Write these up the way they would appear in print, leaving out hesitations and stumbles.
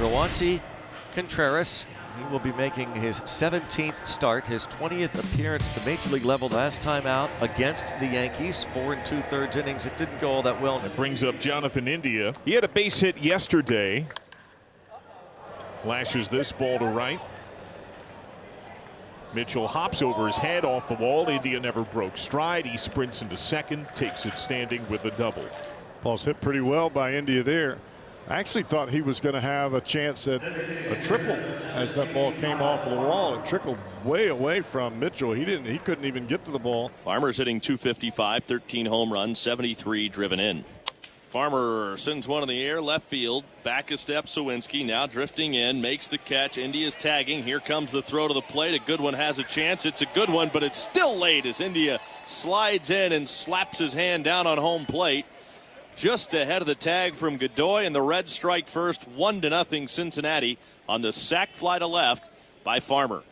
Suwinski Contreras, he will be making his 17th start, his 20th appearance at the major league level last time out against the Yankees. 4 2/3 innings. It didn't go all that well. That brings up Jonathan India. He had a base hit yesterday. Lashes this ball to right. Mitchell hops over his head off the wall. India never broke stride. He sprints into second, takes it standing with a double. Ball's hit pretty well by India there. I actually thought he was going to have a chance at a triple as that ball came off of the wall. It trickled way away from Mitchell. He couldn't even get to the ball. Farmer's hitting .255, 13 home runs, 73 driven in. Farmer sends one in the air, left field, back a step. Suwinski now drifting in, makes the catch. India's tagging. Here comes the throw to the plate. A good one has a chance. It's a good one, but it's still late as India slides in and slaps his hand down on home plate. Just ahead of the tag from Godoy, and the Reds strike first, 1-0 Cincinnati on the sac fly to left by Farmer.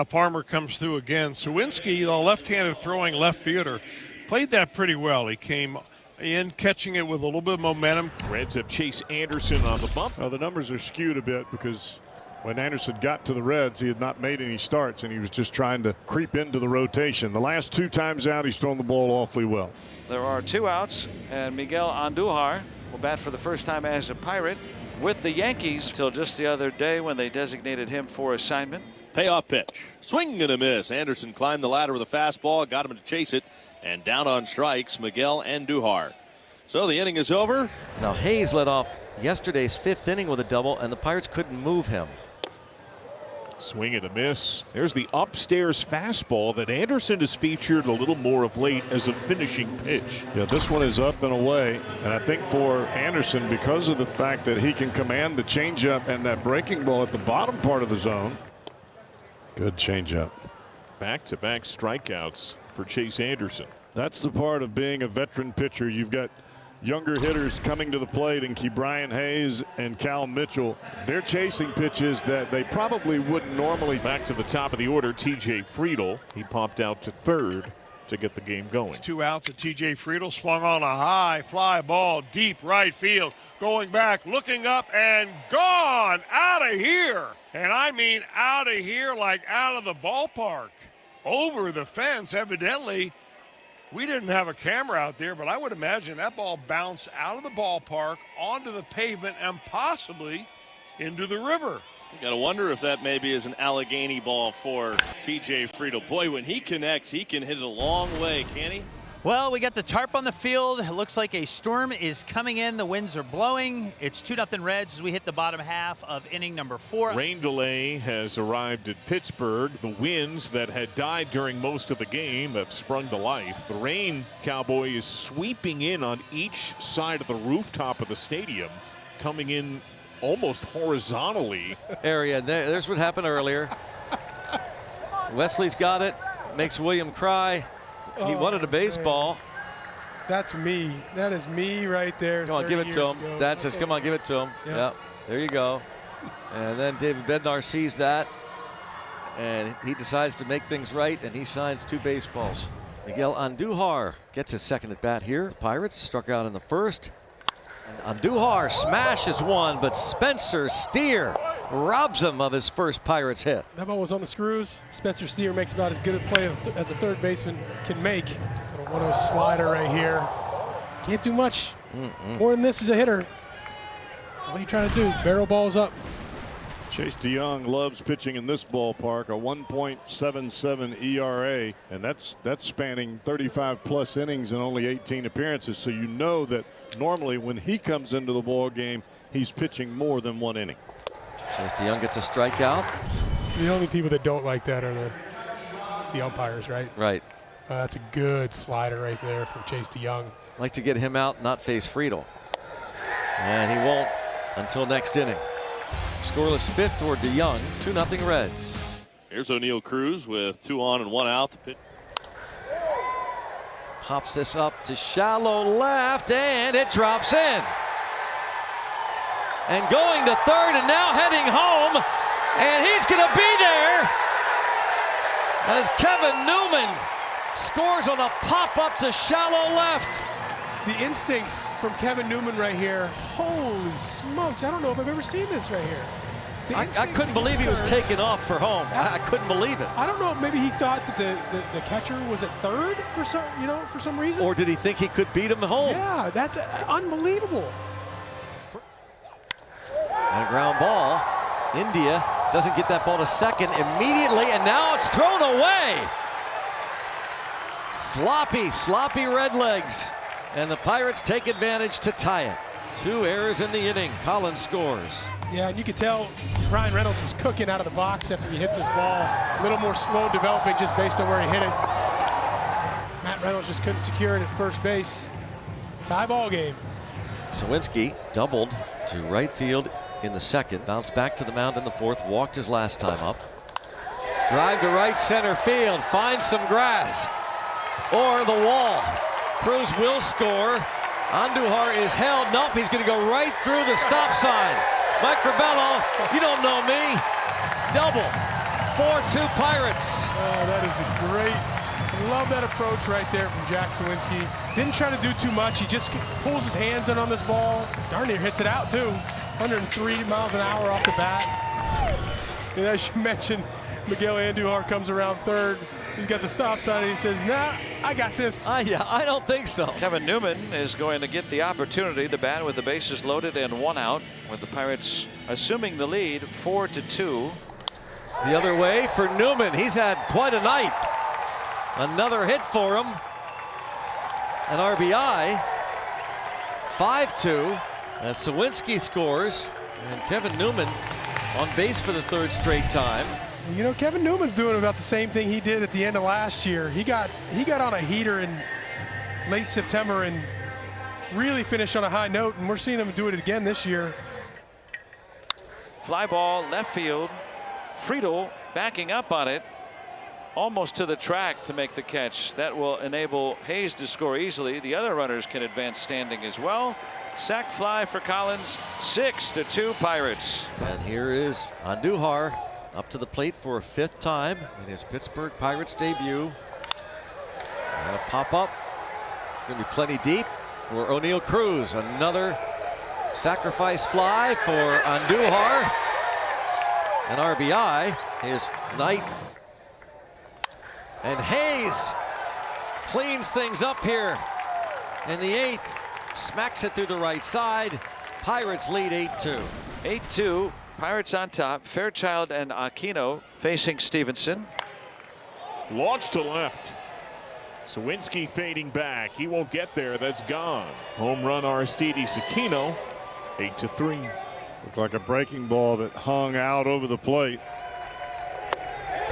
Farmer comes through again. Suwinski, the left-handed throwing left fielder, played that pretty well. He came in catching it with a little bit of momentum. Reds have Chase Anderson on the bump. Well, the numbers are skewed a bit because when Anderson got to the Reds, he had not made any starts, and he was just trying to creep into the rotation. The last 2 times out, he's thrown the ball awfully well. There are 2 outs, and Miguel Andujar will bat for the first time as a Pirate with the Yankees until just the other day when they designated him for assignment. Payoff pitch. Swing and a miss. Anderson climbed the ladder with a fastball, got him to chase it, and down on strikes, Miguel Andujar. So the inning is over. Now Hayes led off yesterday's 5th inning with a double, and the Pirates couldn't move him. Swing and a miss. There's the upstairs fastball that Anderson has featured a little more of late as a finishing pitch. Yeah, this one is up and away, and I think for Anderson, because of the fact that he can command the changeup and that breaking ball at the bottom part of the zone. Good changeup. Back-to-back strikeouts for Chase Anderson. That's the part of being a veteran pitcher. You've got younger hitters coming to the plate, and Brian Hayes and Cal Mitchell, they're chasing pitches that they probably wouldn't normally. Back to the top of the order, TJ Friedl. He popped out to third to get the game going. 2 outs, and TJ Friedl swung on a high fly ball, deep right field, going back, looking up, and gone out of here. And I mean out of here, like out of the ballpark, over the fence. Evidently, we didn't have a camera out there, but I would imagine that ball bounced out of the ballpark onto the pavement and possibly into the river. You got to wonder if that maybe is an Allegheny ball for TJ Friedl. Boy, when he connects, he can hit it a long way, can he? Well, we got the tarp on the field. It looks like a storm is coming in. The winds are blowing. It's 2-0 Reds as we hit the bottom half of inning number 4. Rain delay has arrived at Pittsburgh. The winds that had died during most of the game have sprung to life. The rain, Cowboy, is sweeping in on each side of the rooftop of the stadium, coming in almost horizontally. Area. There's what happened earlier. Wesley's got it. Makes William cry. He wanted a baseball. Man. That's me. That is me right there. Come on, give it to him. Dad says, come on, give it to him. Yeah, there you go. And then David Bednar sees that, and he decides to make things right, and he signs 2 baseballs. Miguel Andujar gets his second at bat here. Pirates struck out in the first. And Andujar smashes one, but Spencer Steer robs him of his first Pirates hit. That ball was on the screws. Spencer Steer makes about as good a play as a third baseman can make. Little 1-0 slider right here. Can't do much. More than this as a hitter. What are you trying to do? Barrel balls up. Chase DeYoung loves pitching in this ballpark, a 1.77 ERA, and that's spanning 35+ innings and only 18 appearances. So you know that normally when he comes into the ball game, he's pitching more than 1 inning. Chase DeYoung gets a strikeout. The only people that don't like that are the umpires, right? Right. That's a good slider right there from Chase DeYoung. Like to get him out, not face Friedl. And he won't until next inning. Scoreless 5th for DeYoung, 2-0 Reds. Here's Oneil Cruz with 2 on and 1 out. The pitch. Pops this up to shallow left, and it drops in. And going to third, and now heading home, and he's going to be there as Kevin Newman scores on a pop up to shallow left. The instincts from Kevin Newman right here. Holy smokes. I don't know if I've ever seen this right here. I couldn't believe he was taking off for home. I couldn't believe it. I don't know. Maybe he thought that the catcher was at third for some reason. Or did he think he could beat him home? Yeah, that's unbelievable. And a ground ball. India doesn't get that ball to second immediately, and now it's thrown away. Sloppy Redlegs. And the Pirates take advantage to tie it. 2 errors in the inning. Collins scores. Yeah, and you could tell Ryan Reynolds was cooking out of the box after he hits this ball. A little more slow developing just based on where he hit it. Matt Reynolds just couldn't secure it at first base. Tie ball game. Suwinski doubled to right field in the second. Bounced back to the mound in the fourth. Walked his last time up. Drive to right center field. Finds some grass. Or the wall. Cruz will score. Andujar is held. Nope, he's going to go right through the stop sign. Mike Rebello, you don't know me. Double. 4-2 Pirates. Oh, that is a great. Love that approach right there from Jack Suwinski. Didn't try to do too much. He just pulls his hands in on this ball. Darn near hits it out too. 103 miles an hour off the bat. And as you mentioned, Miguel Andujar comes around third. He's got the stop sign and he says, nah, I got this. Yeah, I don't think so. Kevin Newman is going to get the opportunity to bat with the bases loaded and 1 out, with the Pirates assuming the lead 4-2. The other way for Newman. He's had quite a night. Another hit for him. An RBI. 5-2 as Suwinski scores. And Kevin Newman on base for the 3rd straight time. You know, Kevin Newman's doing about the same thing he did at the end of last year. He got on a heater in late September and really finished on a high note, and we're seeing him do it again this year. Fly ball left field. Friedel backing up on it, almost to the track to make the catch. That will enable Hayes to score easily. The other runners can advance standing as well. Sac fly for Collins. 6-2 Pirates. And here is Andujar up to the plate for a 5th time in his Pittsburgh Pirates debut. And a pop up. It's going to be plenty deep for Oneil Cruz. Another sacrifice fly for Andujar. An RBI, his night. And Hayes cleans things up here in the 8th. Smacks it through the right side. Pirates lead 8-2. 8-2. Pirates on top. Fairchild and Aquino facing Stevenson. Launch to left. Suwinski fading back. He won't get there. That's gone. Home run Aristides Aquino. 8-3. Looked like a breaking ball that hung out over the plate.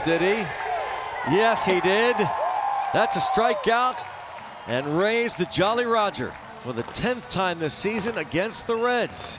Did he? Yes, he did. That's a strikeout. And raised the Jolly Roger for the 10th time this season against the Reds.